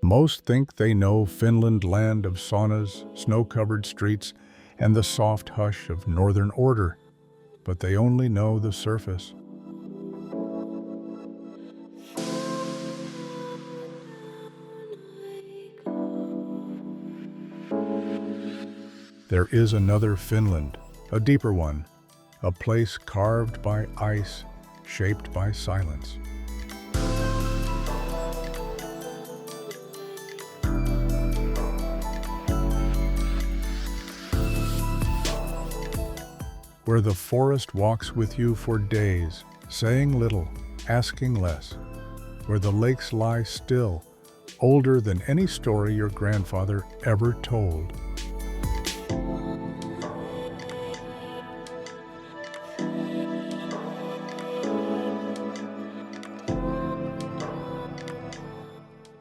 Most think they know Finland, land of saunas, snow-covered streets, and the soft hush of northern order, but they only know the surface. There is another Finland, a deeper one, a place carved by ice, shaped by silence. Where the forest walks with you for days, saying little, asking less. Where the lakes lie still, older than any story your grandfather ever told.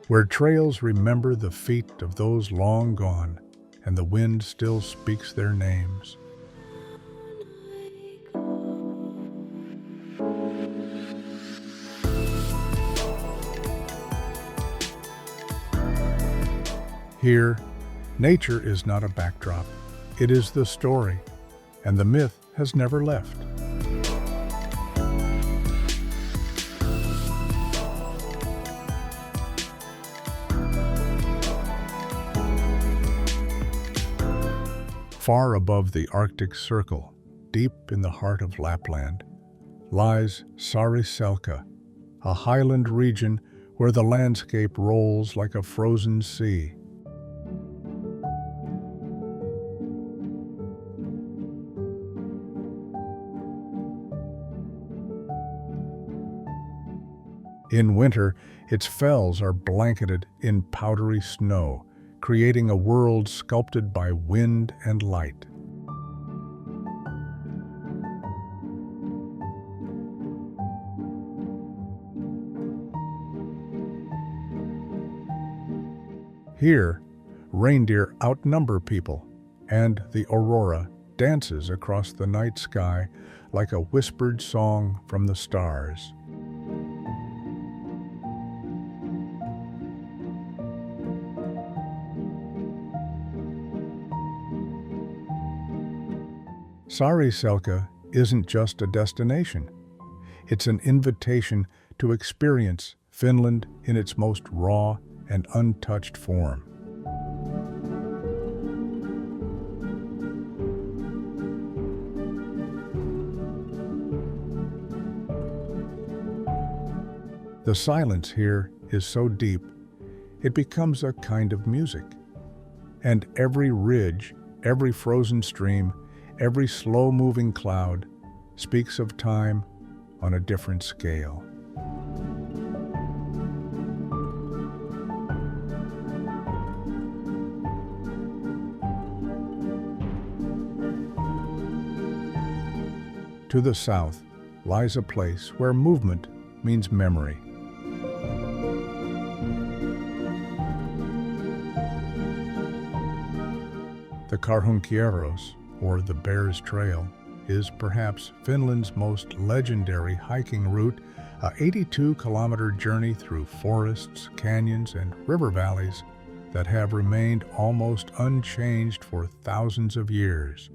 Where trails remember the feet of those long gone, and the wind still speaks their names. Here, nature is not a backdrop, it is the story, and the myth has never left. Far above the Arctic Circle, deep in the heart of Lapland, lies Saariselkä, a highland region where the landscape rolls like a frozen sea. In winter, its fells are blanketed in powdery snow, creating a world sculpted by wind and light. Here, reindeer outnumber people, and the aurora dances across the night sky like a whispered song from the stars. Saariselkä isn't just a destination. It's an invitation to experience Finland in its most raw and untouched form. The silence here is so deep, it becomes a kind of music. And every ridge, every frozen stream, every slow-moving cloud speaks of time on a different scale. To the south lies a place where movement means memory. The Karhunkierros, or the Bear's Trail, is perhaps Finland's most legendary hiking route, a 82-kilometer journey through forests, canyons, and river valleys that have remained almost unchanged for thousands of years.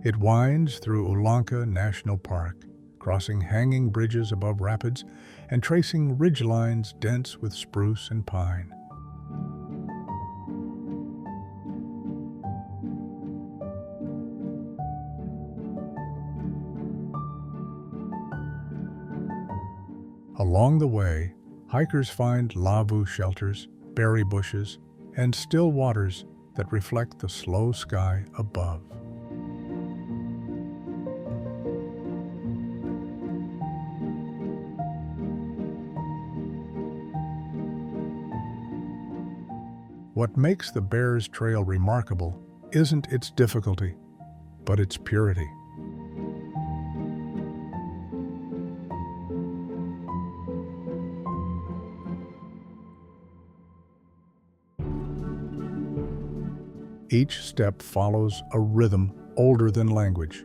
It winds through Oulanka National Park, crossing hanging bridges above rapids and tracing ridgelines dense with spruce and pine. Along the way, hikers find lavu shelters, berry bushes, and still waters that reflect the slow sky above. What makes the Bear's Trail remarkable isn't its difficulty, but its purity. Each step follows a rhythm older than language,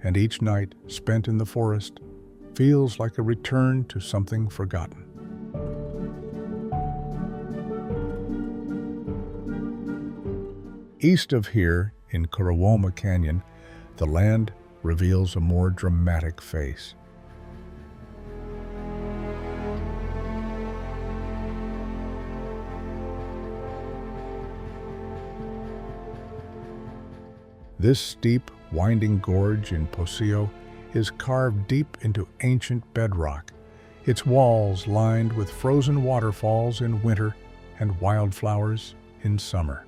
and each night spent in the forest feels like a return to something forgotten. East of here, in Korouoma Canyon, the land reveals a more dramatic face. This steep, winding gorge in Posio is carved deep into ancient bedrock, its walls lined with frozen waterfalls in winter and wildflowers in summer.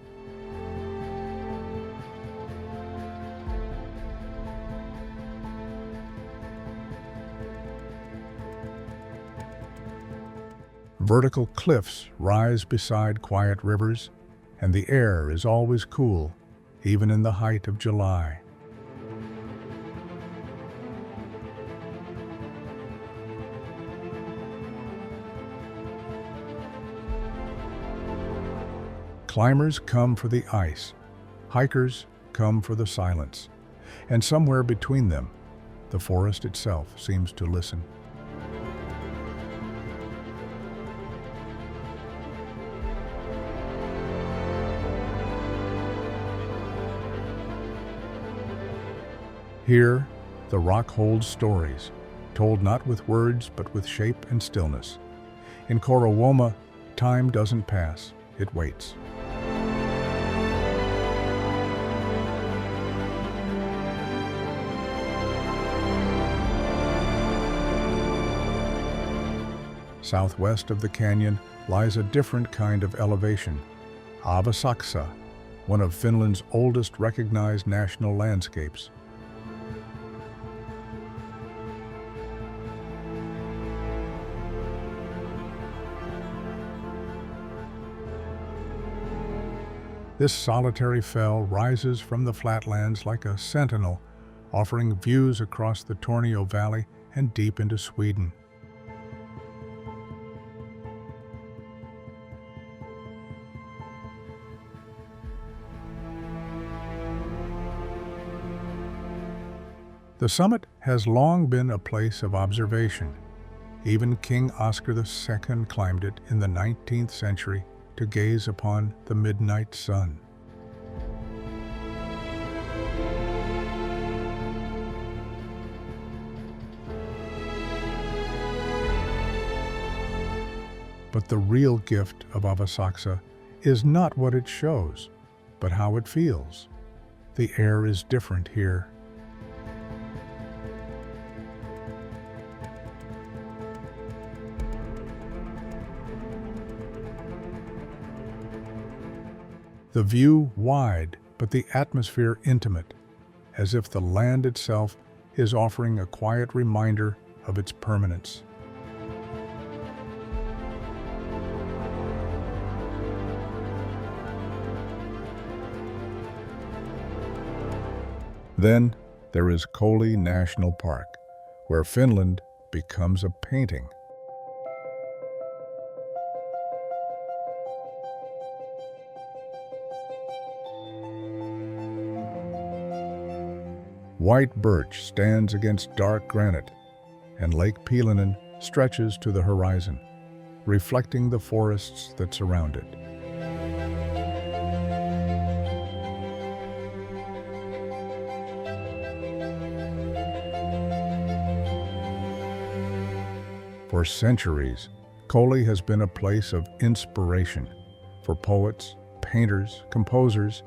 Vertical cliffs rise beside quiet rivers, and the air is always cool, even in the height of July. Climbers come for the ice, hikers come for the silence, and somewhere between them, the forest itself seems to listen. Here, the rock holds stories, told not with words but with shape and stillness. In Korouoma, time doesn't pass, it waits. Southwest of the canyon lies a different kind of elevation, Aavasaksa, one of Finland's oldest recognized national landscapes. This solitary fell rises from the flatlands like a sentinel, offering views across the Tornio Valley and deep into Sweden. The summit has long been a place of observation. Even King Oscar II climbed it in the 19th century to gaze upon the midnight sun. But the real gift of Aavasaksa is not what it shows, but how it feels. The air is different here. The view wide, but the atmosphere intimate, as if the land itself is offering a quiet reminder of its permanence. Then there is Koli National Park, where Finland becomes a painting. White birch stands against dark granite, and Lake Piilainen stretches to the horizon, reflecting the forests that surround it. For centuries, Koli has been a place of inspiration for poets, painters, composers,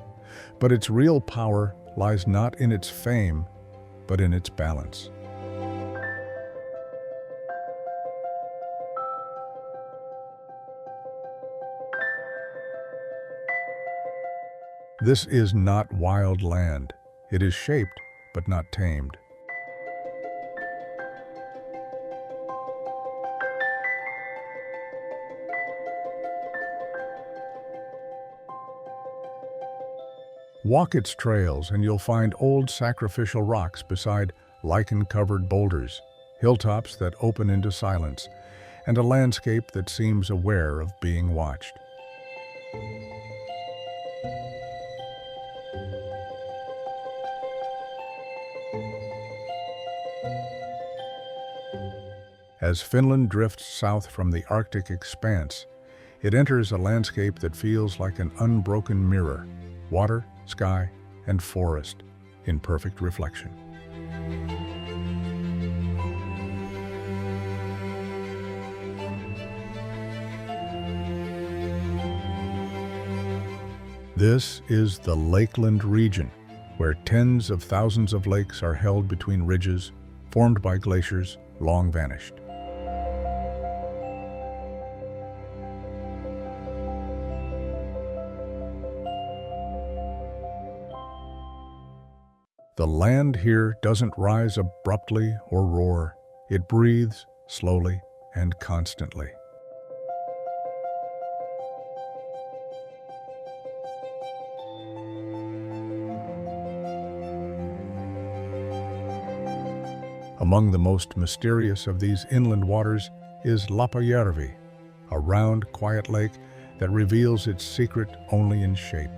but its real power lies not in its fame, but in its balance. This is not wild land. It is shaped, but not tamed. Walk its trails and you'll find old sacrificial rocks beside lichen-covered boulders, hilltops that open into silence, and a landscape that seems aware of being watched. As Finland drifts south from the Arctic expanse, it enters a landscape that feels like an unbroken mirror, water, sky, and forest in perfect reflection. This is the Lakeland region, where tens of thousands of lakes are held between ridges formed by glaciers long vanished. The land here doesn't rise abruptly or roar. It breathes slowly and constantly. Among the most mysterious of these inland waters is Lappajärvi, a round, quiet lake that reveals its secret only in shape.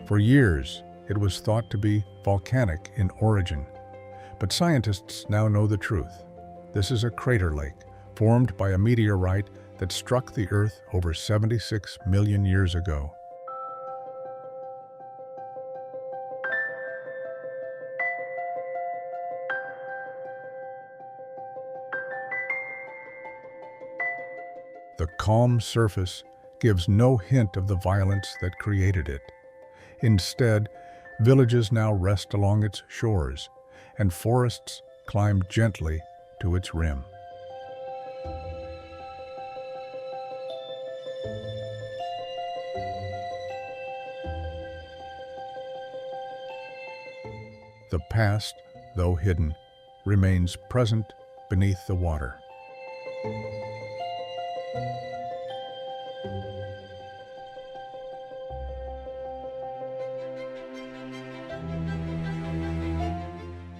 For years, it was thought to be volcanic in origin, but scientists now know the truth. This is a crater lake formed by a meteorite that struck the Earth over 76 million years ago. The calm surface gives no hint of the violence that created it. Instead, villages now rest along its shores, and forests climb gently to its rim. The past, though hidden, remains present beneath the water.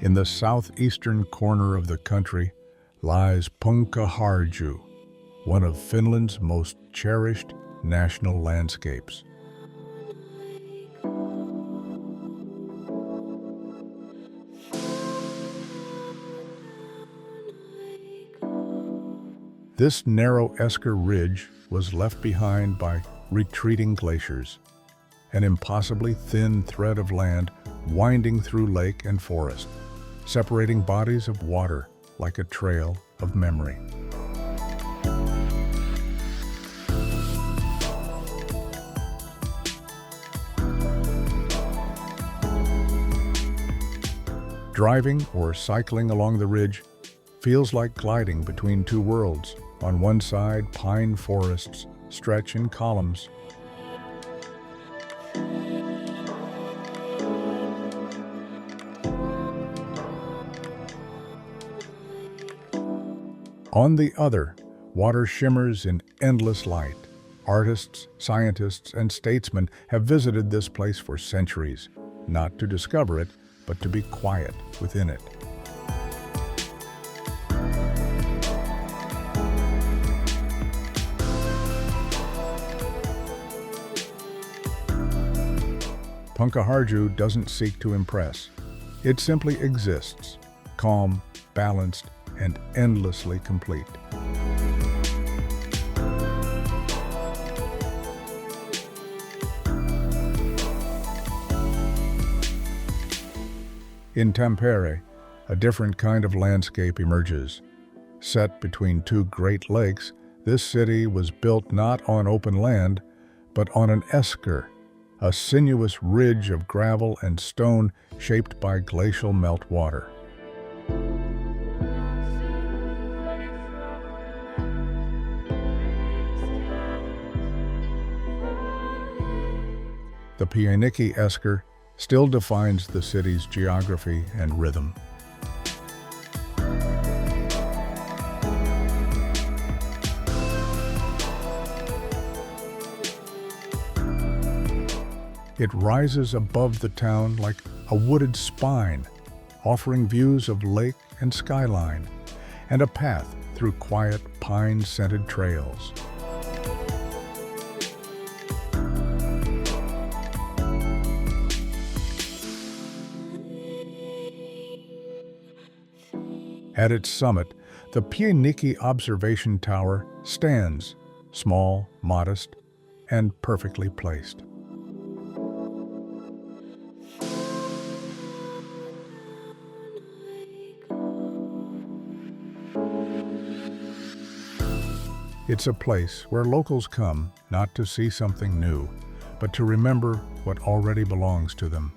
In the southeastern corner of the country lies Punkaharju, one of Finland's most cherished national landscapes. This narrow Esker ridge was left behind by retreating glaciers, an impossibly thin thread of land winding through lake and forest, separating bodies of water like a trail of memory. Driving or cycling along the ridge feels like gliding between two worlds. On one side, pine forests stretch in columns. On the other, water shimmers in endless light. Artists, scientists, and statesmen have visited this place for centuries, not to discover it, but to be quiet within it. Punkaharju doesn't seek to impress. It simply exists, calm, balanced, and endlessly complete. In Tampere, a different kind of landscape emerges. Set between two great lakes, this city was built not on open land, but on an esker, a sinuous ridge of gravel and stone shaped by glacial meltwater. The Pyynikki Esker still defines the city's geography and rhythm. It rises above the town like a wooded spine, offering views of lake and skyline, and a path through quiet, pine-scented trails. At its summit, the Pyynikki observation tower stands, small, modest, and perfectly placed. It's a place where locals come not to see something new, but to remember what already belongs to them.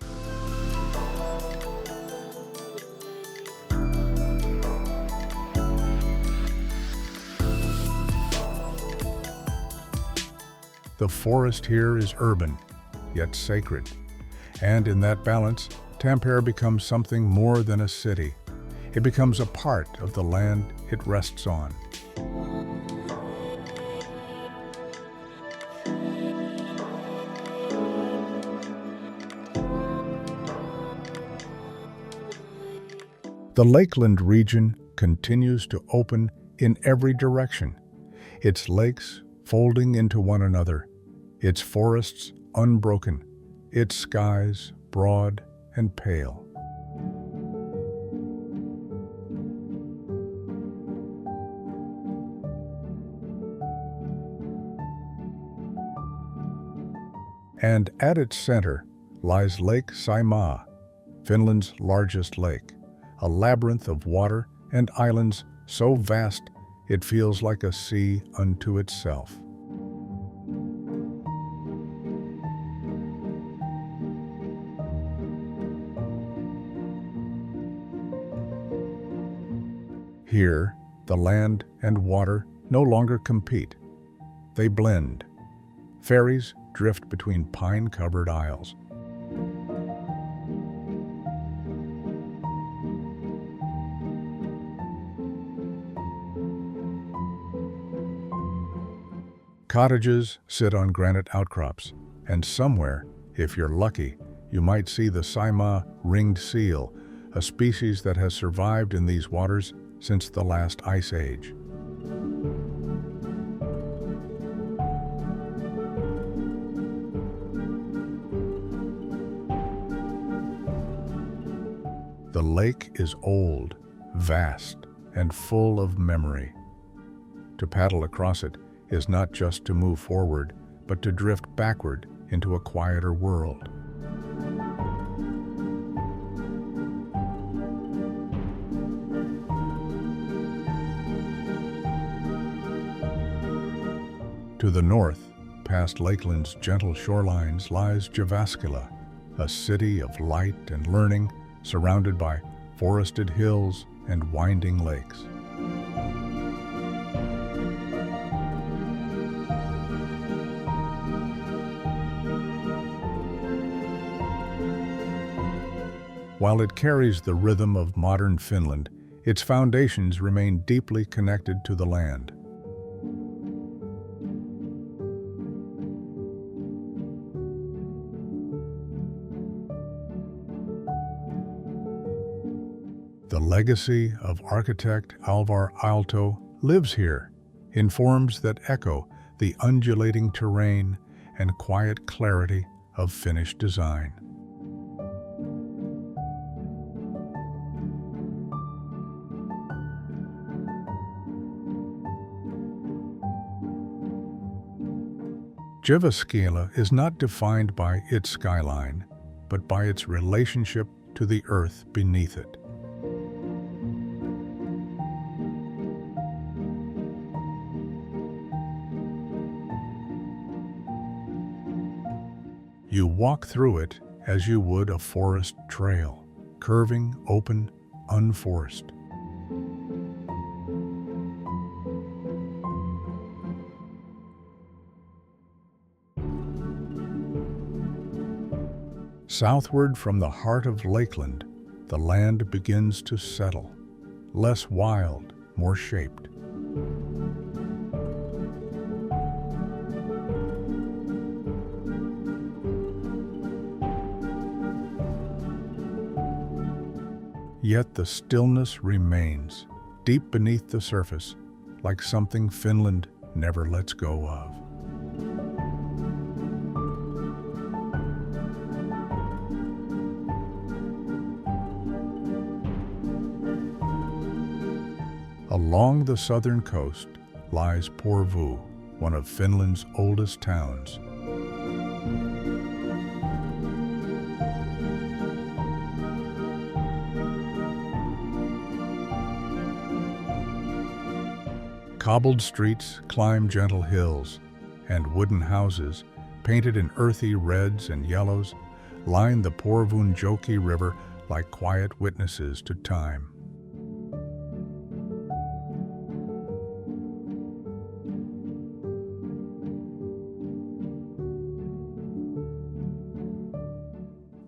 The forest here is urban, yet sacred. And in that balance, Tampere becomes something more than a city. It becomes a part of the land it rests on. The Lakeland region continues to open in every direction, its lakes folding into one another, its forests unbroken, its skies broad and pale. And at its center lies Lake Saimaa, Finland's largest lake, a labyrinth of water and islands so vast it feels like a sea unto itself. Here, the land and water no longer compete. They blend. Ferries drift between pine-covered isles. Cottages sit on granite outcrops, and somewhere, if you're lucky, you might see the Saimaa ringed seal, a species that has survived in these waters since the last ice age. The lake is old, vast, and full of memory. To paddle across it is not just to move forward, but to drift backward into a quieter world. To the north, past Lakeland's gentle shorelines, lies Jyväskylä, a city of light and learning, surrounded by forested hills and winding lakes. While it carries the rhythm of modern Finland, its foundations remain deeply connected to the land. The legacy of architect Alvar Aalto lives here, in forms that echo the undulating terrain and quiet clarity of Finnish design. Jyväskylä is not defined by its skyline, but by its relationship to the earth beneath it. You walk through it as you would a forest trail, curving, open, unforced. Southward from the heart of Lakeland, the land begins to settle, less wild, more shaped. Yet the stillness remains, deep beneath the surface, like something Finland never lets go of. Along the southern coast lies Porvoo, one of Finland's oldest towns. Cobbled streets climb gentle hills, and wooden houses, painted in earthy reds and yellows, line the Kemijoki River like quiet witnesses to time.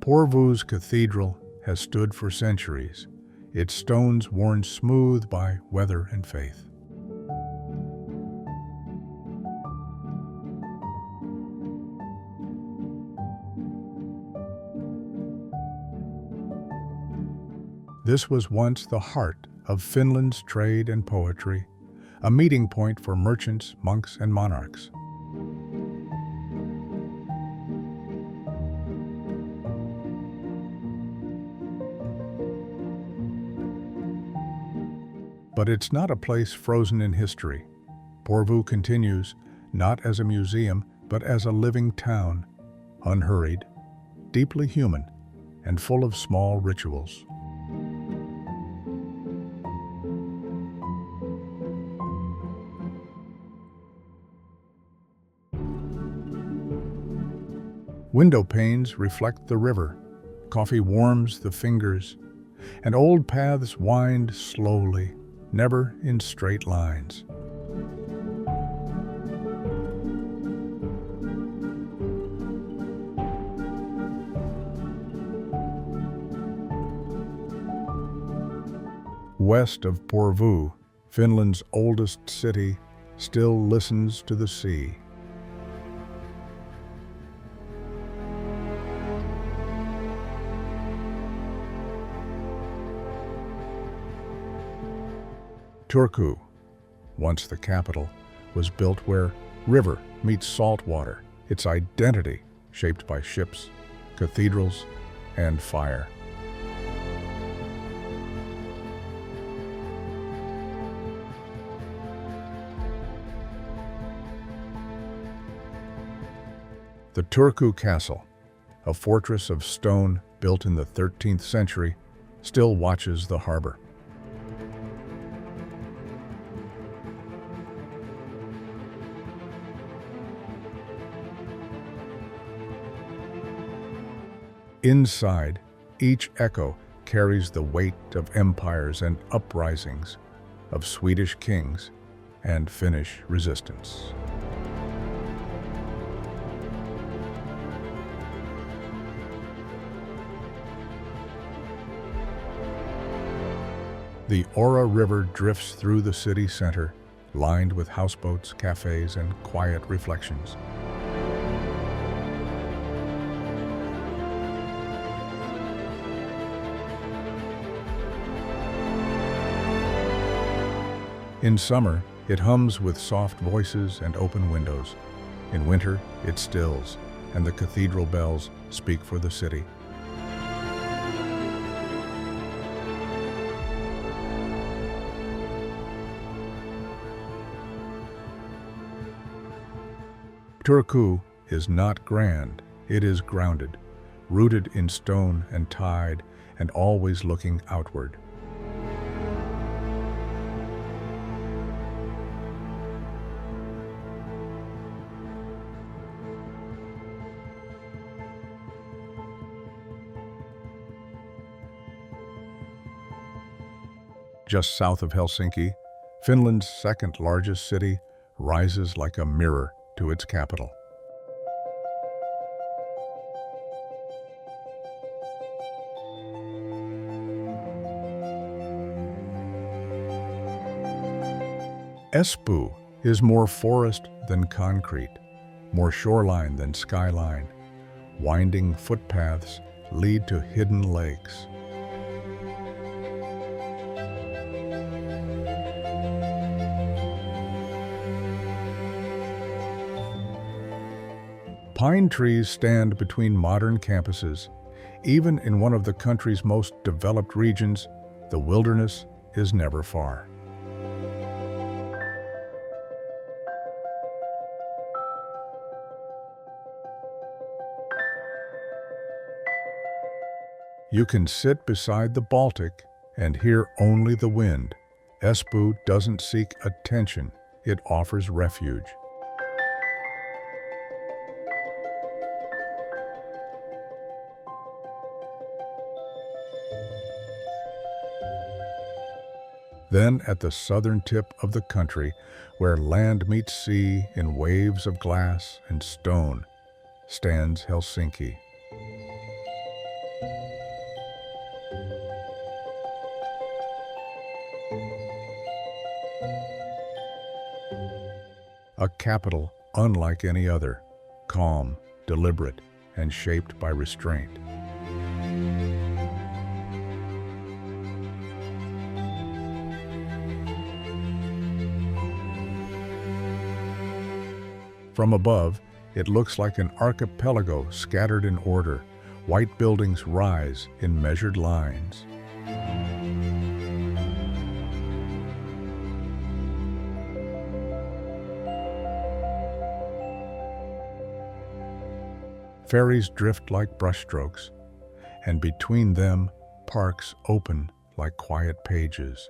Porvoo's cathedral has stood for centuries, its stones worn smooth by weather and faith. This was once the heart of Finland's trade and poetry, a meeting point for merchants, monks, and monarchs. But it's not a place frozen in history. Porvoo continues, not as a museum, but as a living town, unhurried, deeply human, and full of small rituals. Window panes reflect the river, coffee warms the fingers, and old paths wind slowly, never in straight lines. West of Porvoo, Finland's oldest city, still listens to the sea. Turku, once the capital, was built where river meets salt water, its identity shaped by ships, cathedrals, and fire. The Turku Castle, a fortress of stone built in the 13th century, still watches the harbor. Inside, each echo carries the weight of empires and uprisings, of Swedish kings and Finnish resistance. The Ora River drifts through the city center, lined with houseboats, cafes, and quiet reflections. In summer, it hums with soft voices and open windows. In winter, it stills, and the cathedral bells speak for the city. Turku is not grand, it is grounded, rooted in stone and tide, and always looking outward. Just south of Helsinki, Finland's second-largest city rises like a mirror to its capital. Espoo is more forest than concrete, more shoreline than skyline. Winding footpaths lead to hidden lakes. Pine trees stand between modern campuses. Even in one of the country's most developed regions, the wilderness is never far. You can sit beside the Baltic and hear only the wind. Espoo doesn't seek attention, it offers refuge. Then at the southern tip of the country, where land meets sea in waves of glass and stone, stands Helsinki. A capital unlike any other, calm, deliberate, and shaped by restraint. From above, it looks like an archipelago scattered in order. White buildings rise in measured lines. Ferries drift like brushstrokes, and between them, parks open like quiet pages.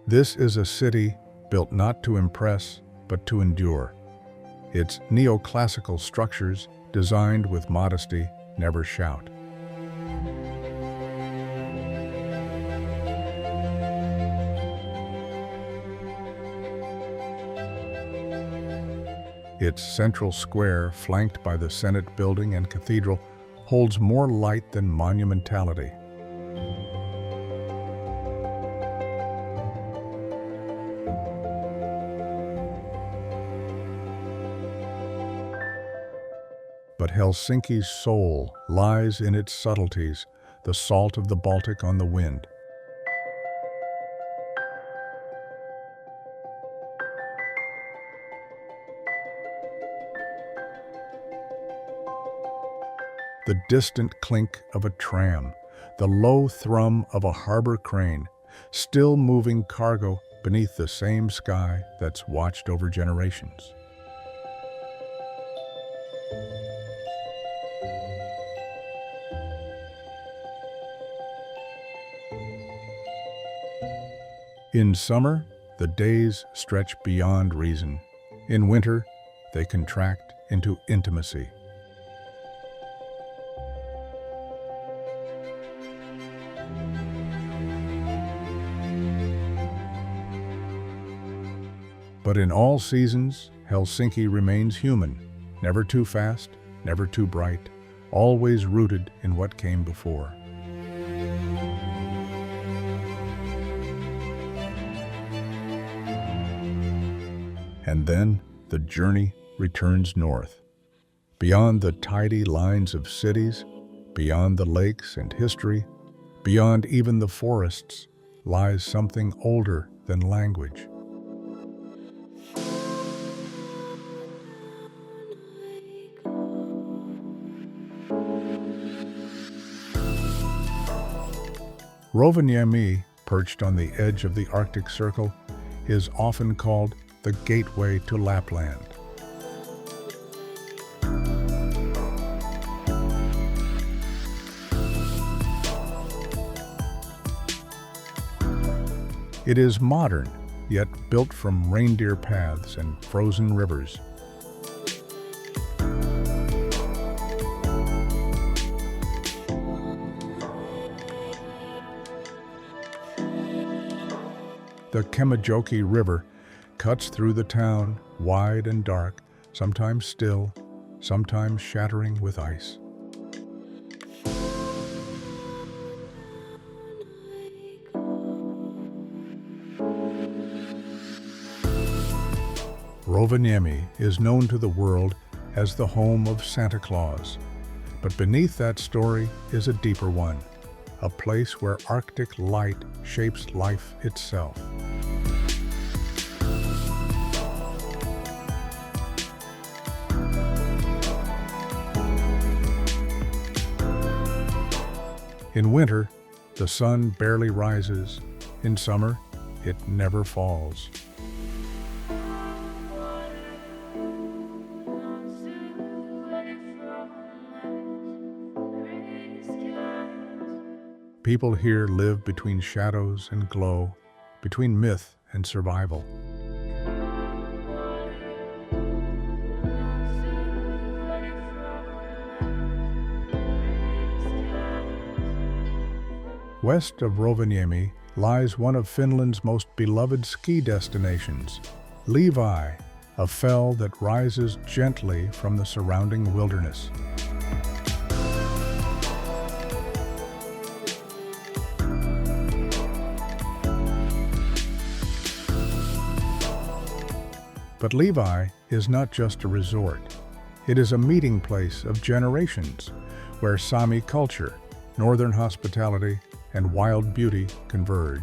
This is a city built not to impress, but to endure. Its neoclassical structures, designed with modesty, never shout. Its central square, flanked by the Senate building and cathedral, holds more light than monumentality. But Helsinki's soul lies in its subtleties, the salt of the Baltic on the wind. The distant clink of a tram, the low thrum of a harbor crane, still moving cargo beneath the same sky that's watched over generations. In summer, the days stretch beyond reason. In winter, they contract into intimacy. But in all seasons, Helsinki remains human, never too fast, never too bright, always rooted in what came before. And then the journey returns north. Beyond the tidy lines of cities, beyond the lakes and history, beyond even the forests, lies something older than language. Rovaniemi, perched on the edge of the Arctic Circle, is often called the gateway to Lapland. It is modern, yet built from reindeer paths and frozen rivers. The Kemijoki River cuts through the town, wide and dark, sometimes still, sometimes shattering with ice. Rovaniemi is known to the world as the home of Santa Claus, but beneath that story is a deeper one, a place where Arctic light shapes life itself. In winter, the sun barely rises. In summer, it never falls. People here live between shadows and glow, between myth and survival. West of Rovaniemi lies one of Finland's most beloved ski destinations, Levi, a fell that rises gently from the surrounding wilderness. But Levi is not just a resort. It is a meeting place of generations, where Sami culture, northern hospitality, and wild beauty converge.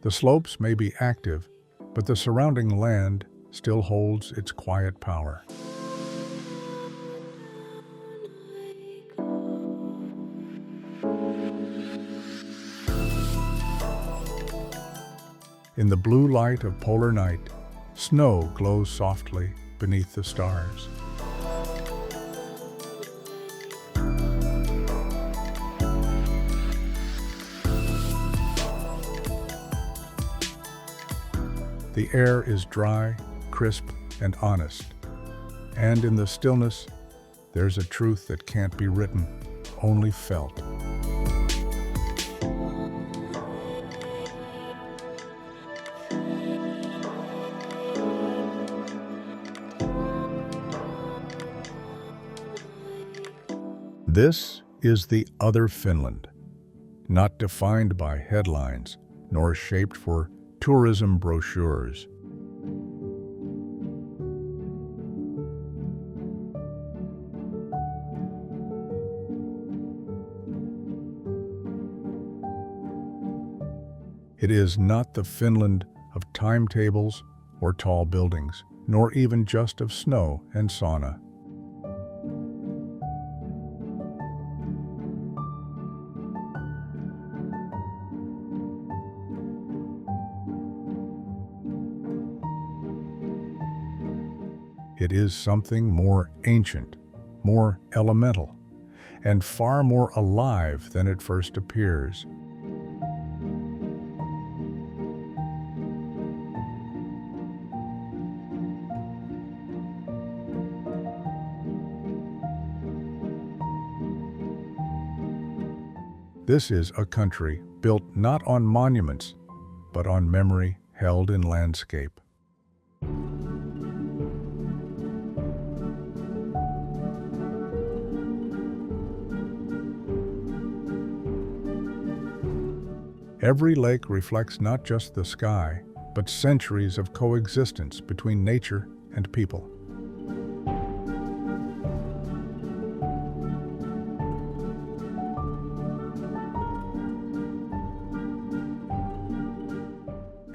The slopes may be active, but the surrounding land still holds its quiet power. In the blue light of polar night, snow glows softly beneath the stars. The air is dry, crisp, and honest. And in the stillness, there's a truth that can't be written, only felt. This is the other Finland, not defined by headlines, nor shaped for tourism brochures. It is not the Finland of timetables or tall buildings, nor even just of snow and sauna. It is something more ancient, more elemental, and far more alive than it first appears. This is a country built not on monuments, but on memory held in landscape. Every lake reflects not just the sky, but centuries of coexistence between nature and people.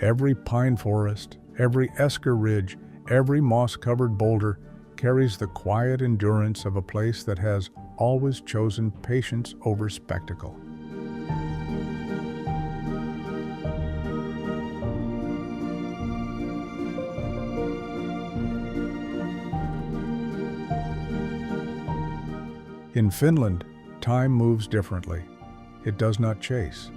Every pine forest, every Esker ridge, every moss-covered boulder carries the quiet endurance of a place that has always chosen patience over spectacle. In Finland, time moves differently. It does not chase.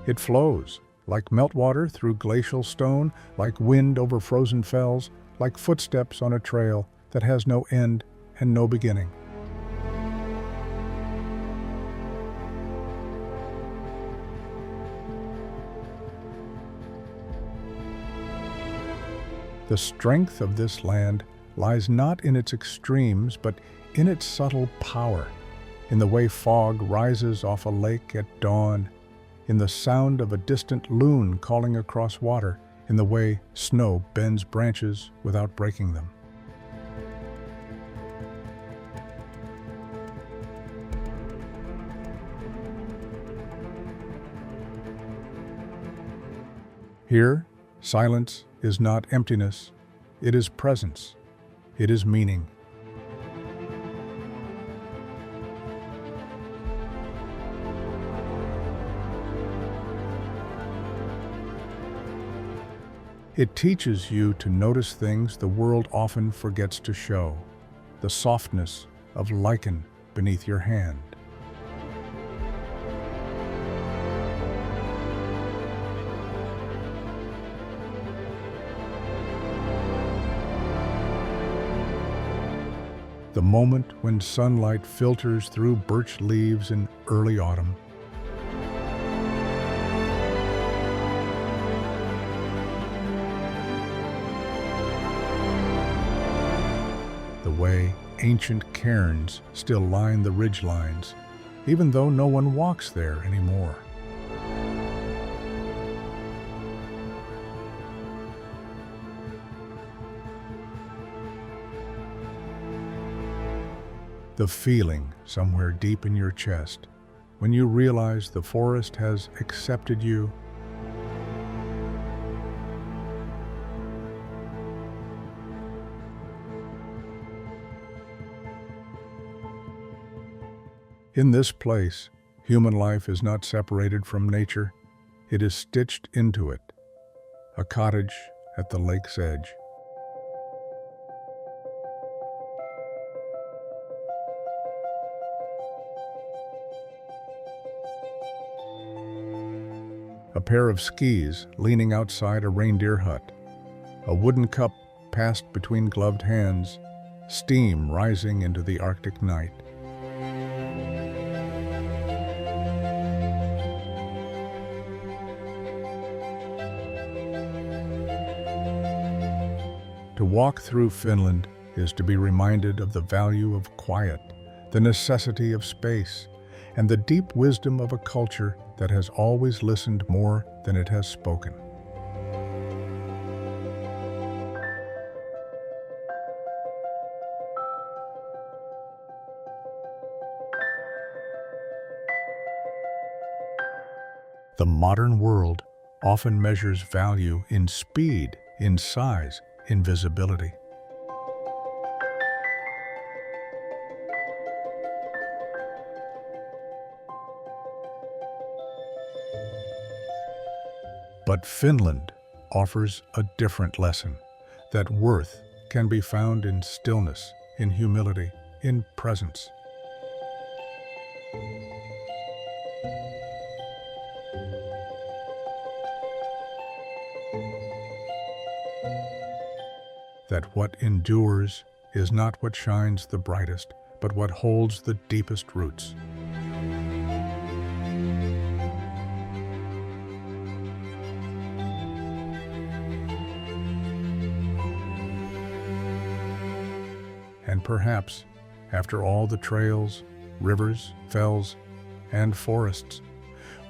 It flows, like meltwater through glacial stone, like wind over frozen fells, like footsteps on a trail that has no end and no beginning. The strength of this land lies not in its extremes, but in its subtle power, in the way fog rises off a lake at dawn, in the sound of a distant loon calling across water, in the way snow bends branches without breaking them. Here, silence is not emptiness, it is presence, it is meaning. It teaches you to notice things the world often forgets to show, the softness of lichen beneath your hand. The moment when sunlight filters through birch leaves in early autumn. The way ancient cairns still line the ridgelines, even though no one walks there anymore. The feeling somewhere deep in your chest when you realize the forest has accepted you. In this place, human life is not separated from nature, it is stitched into it. A cottage at the lake's edge. A pair of skis leaning outside a reindeer hut. A wooden cup passed between gloved hands, steam rising into the Arctic night. To walk through Finland is to be reminded of the value of quiet, the necessity of space, and the deep wisdom of a culture that has always listened more than it has spoken. The modern world often measures value in speed, in size, in visibility. But Finland offers a different lesson, that worth can be found in stillness, in humility, in presence. That what endures is not what shines the brightest, but what holds the deepest roots. And perhaps, after all the trails, rivers, fells, and forests,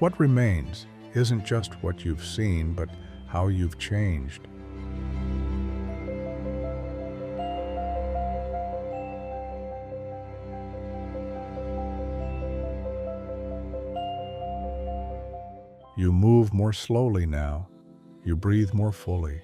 what remains isn't just what you've seen, but how you've changed. You move more slowly now. You breathe more fully.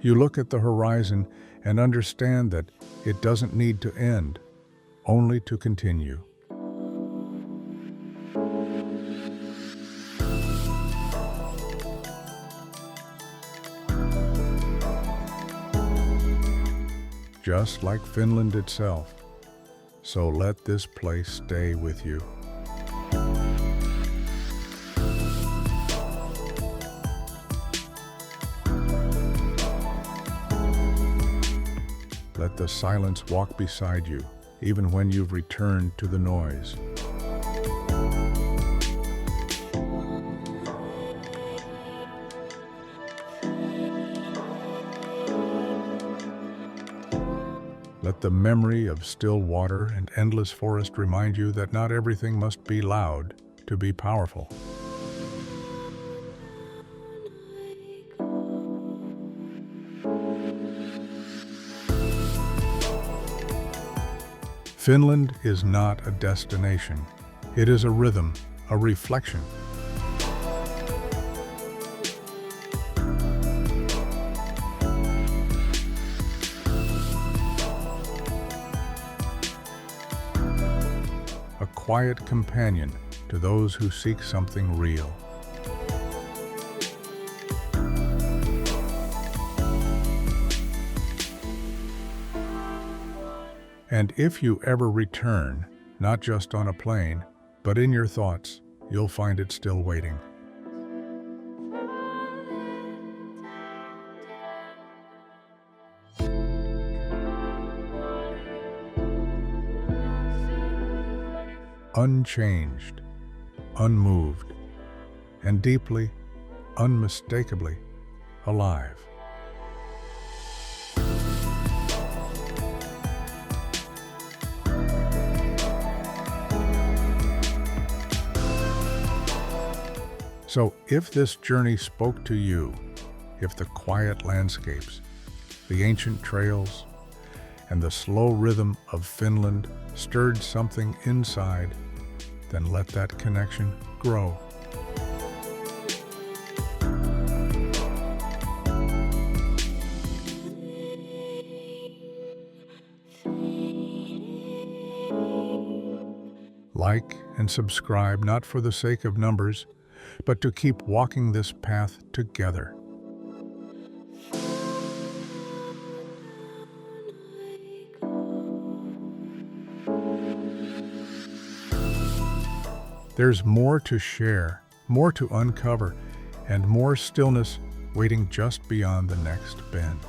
You look at the horizon and understand that it doesn't need to end, only to continue. Just like Finland itself. So let this place stay with you. Let the silence walk beside you, even when you've returned to the noise. Let the memory of still water and endless forest remind you that not everything must be loud to be powerful. Finland is not a destination. It is a rhythm, a reflection. A quiet companion to those who seek something real. And if you ever return, not just on a plane, but in your thoughts, you'll find it still waiting. Unchanged, unmoved, and deeply, unmistakably alive. So if this journey spoke to you, if the quiet landscapes, the ancient trails, and the slow rhythm of Finland stirred something inside, then let that connection grow. Like and subscribe not for the sake of numbers, but to keep walking this path together. There's more to share, more to uncover, and more stillness waiting just beyond the next bend.